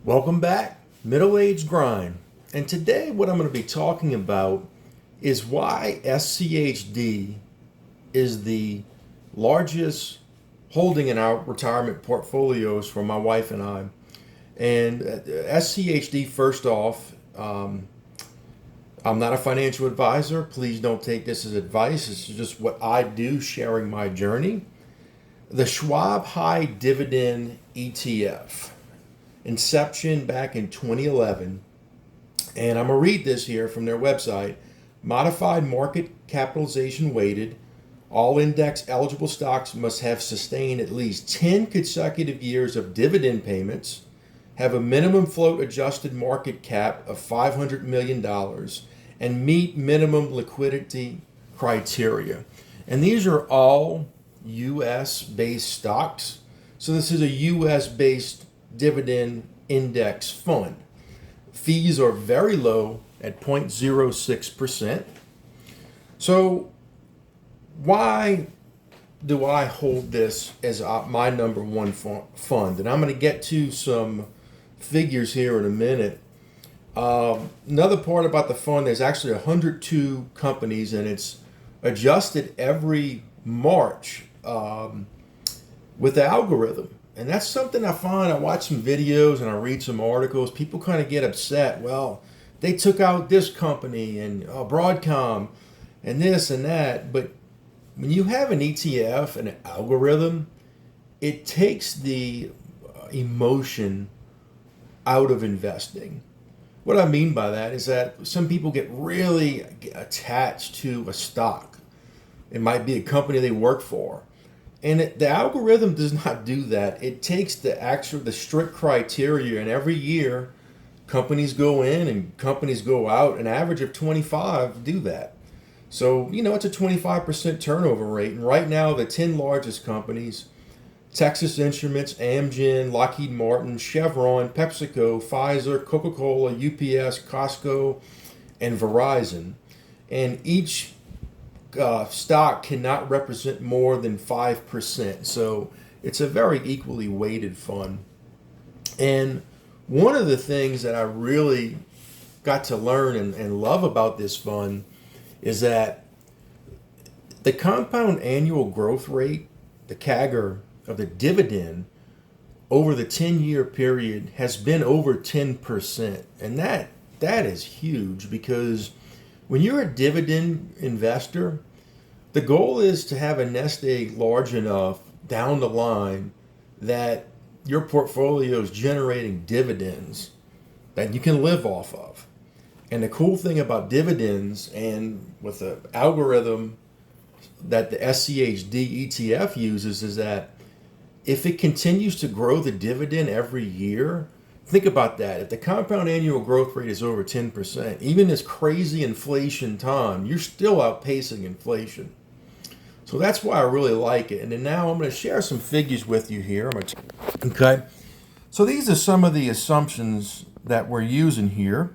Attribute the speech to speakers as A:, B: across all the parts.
A: Welcome back, Middle Age Grind. And today, what I'm going to be talking about is why SCHD is the largest holding in our retirement portfolios for my wife and I. And SCHD, first off, I'm not a financial advisor. Please don't take this as advice. It's just what I do, sharing my journey. The Schwab High Dividend ETF. Inception back in 2011, and I'm going to read this here from their website. Modified market capitalization weighted, all index eligible stocks must have sustained at least 10 consecutive years of dividend payments, have a minimum float adjusted market cap of $500 million, and meet minimum liquidity criteria. And these are all US based stocks. So this is a US based dividend index fund. Fees are very low at 0.06%. So why do I hold this as my number one fund? And I'm going to get to some figures here in a minute. Another part about the fund, there's actually 102 companies, and it's adjusted every March with the algorithm. And that's something I find. I watch some videos and I read some articles. People kind of get upset. Well, they took out this company and Broadcom and this and that. But when you have an ETF and an algorithm, it takes the emotion out of investing. What I mean by that is that some people get really attached to a stock. It might be a company they work for. And the algorithm does not do that. It takes the strict criteria, and every year companies go in and companies go out. An average of 25 do that. So, it's a 25% turnover rate. And right now, the 10 largest companies, Texas Instruments, Amgen, Lockheed Martin, Chevron, PepsiCo, Pfizer, Coca-Cola, UPS, Costco, and Verizon. And each stock cannot represent more than 5%. So it's a very equally weighted fund. And one of the things that I really got to learn and love about this fund is that the compound annual growth rate, the CAGR of the dividend over the 10-year period has been over 10%. And that is huge, because when you're a dividend investor, the goal is to have a nest egg large enough down the line that your portfolio is generating dividends that you can live off of. And the cool thing about dividends, and with the algorithm that the SCHD ETF uses, is that if it continues to grow the dividend every year, think about that. If the compound annual growth rate is over 10%, even this crazy inflation time, you're still outpacing inflation. So that's why I really like it. And then now I'm going to share some figures with you here. Okay. So these are some of the assumptions that we're using here.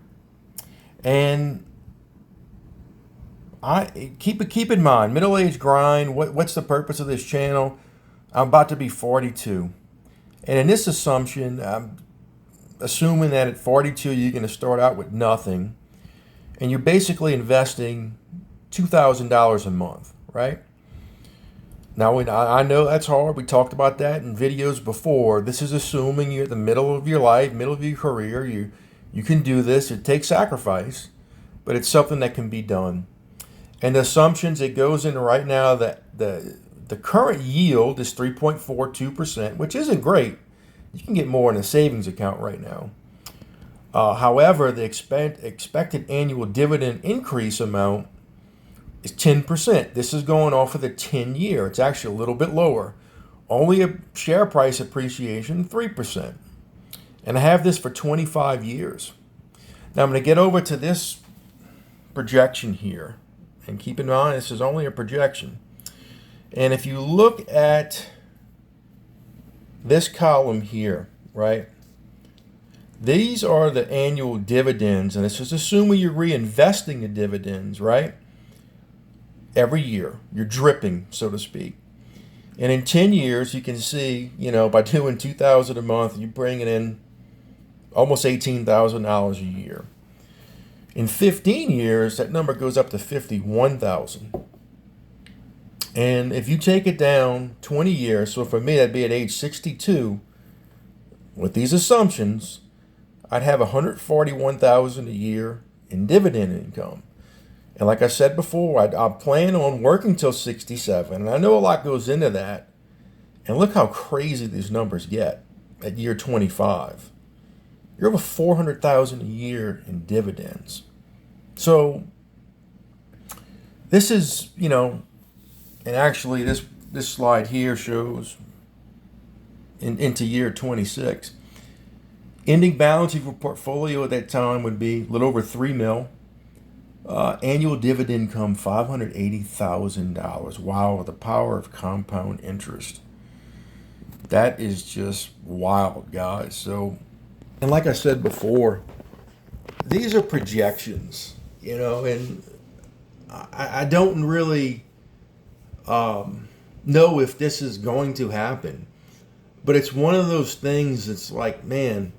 A: And I keep in mind, middle age grind. What's the purpose of this channel? I'm about to be 42. And in this assumption, I'm assuming that at 42, you're going to start out with nothing. And you're basically investing $2,000 a month, right? Now, I know that's hard. We talked about that in videos before. This is assuming you're at the middle of your life, middle of your career. You can do this. It takes sacrifice, but it's something that can be done. And the assumptions, it goes in right now that the current yield is 3.42%, which isn't great. You can get more in a savings account right now. However, the expected annual dividend increase amount is 10%. This is going off of the 10-year. It's actually a little bit lower. Only a share price appreciation, 3%. And I have this for 25 years. Now I'm going to get over to this projection here. And keep in mind, this is only a projection. And if you look at this column here, right? These are the annual dividends, and this is assuming you're reinvesting the dividends, right? Every year, you're dripping, so to speak. And in 10 years, you can see, by doing $2,000 a month, you're bringing in almost $18,000 a year. In 15 years, that number goes up to $51,000. And if you take it down 20 years, so for me that'd be at age 62, with these assumptions, I'd have $141,000 a year in dividend income. And like I said before, I plan on working till 67, and I know a lot goes into that. And look how crazy these numbers get at year 25. You're over $400,000 a year in dividends. So this is, and actually this slide here shows into year 26. Ending balance of your portfolio at that time would be a little over $3 million. Annual dividend income $580,000. Wow, the power of compound interest. That is just wild, guys. So, and like I said before, these are projections, and I don't really know if this is going to happen. But it's one of those things that's like, man,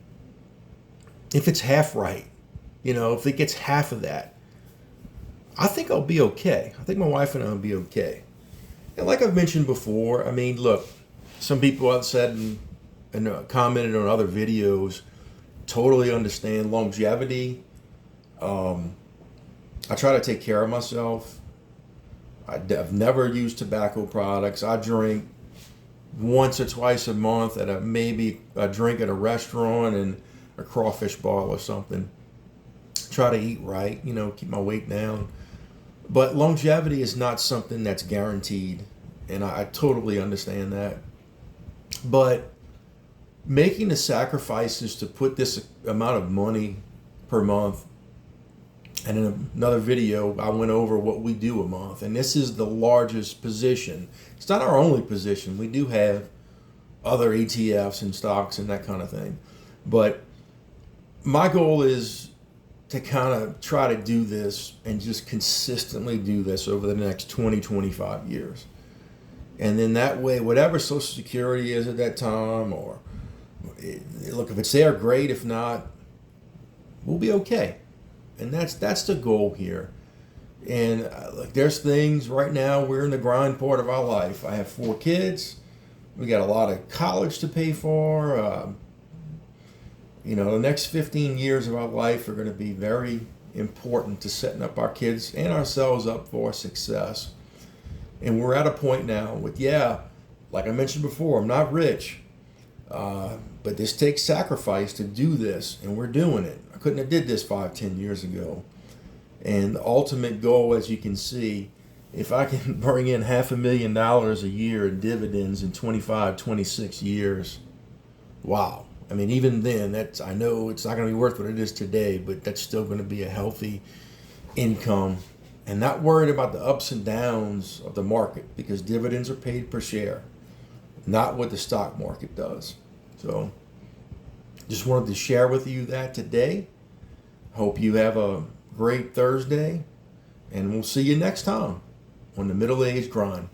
A: if it's half right, if it gets half of that, I think I'll be okay. I think my wife and I will be okay. And like I've mentioned before, I mean, look, some people have said and commented on other videos, totally understand longevity. I try to take care of myself. I've never used tobacco products. I drink once or twice a month at maybe a drink at a restaurant and a crawfish ball or something. Try to eat right, keep my weight down. But longevity is not something that's guaranteed, and I totally understand that. But making the sacrifices to put this amount of money per month, and in another video, I went over what we do a month, and this is the largest position. It's not our only position. We do have other ETFs and stocks and that kind of thing. But my goal is to kind of try to do this and just consistently do this over the next 20, 25 years. And then that way, whatever Social Security is at that time, or look, if it's there, great. If not, we'll be okay. And that's the goal here. And look, there's things right now, we're in the grind part of our life. I have 4 kids. We got a lot of college to pay for. The next 15 years of our life are going to be very important to setting up our kids and ourselves up for success. And we're at a point now with, like I mentioned before, I'm not rich, but this takes sacrifice to do this, and we're doing it. I couldn't have did this 5-10 years ago. And the ultimate goal, as you can see, if I can bring in $500,000 a year in dividends in 25, 26 years, wow. I mean, even then, I know it's not going to be worth what it is today, but that's still going to be a healthy income. And not worried about the ups and downs of the market, because dividends are paid per share, not what the stock market does. So just wanted to share with you that today. Hope you have a great Thursday, and we'll see you next time on the Middle Age Grind.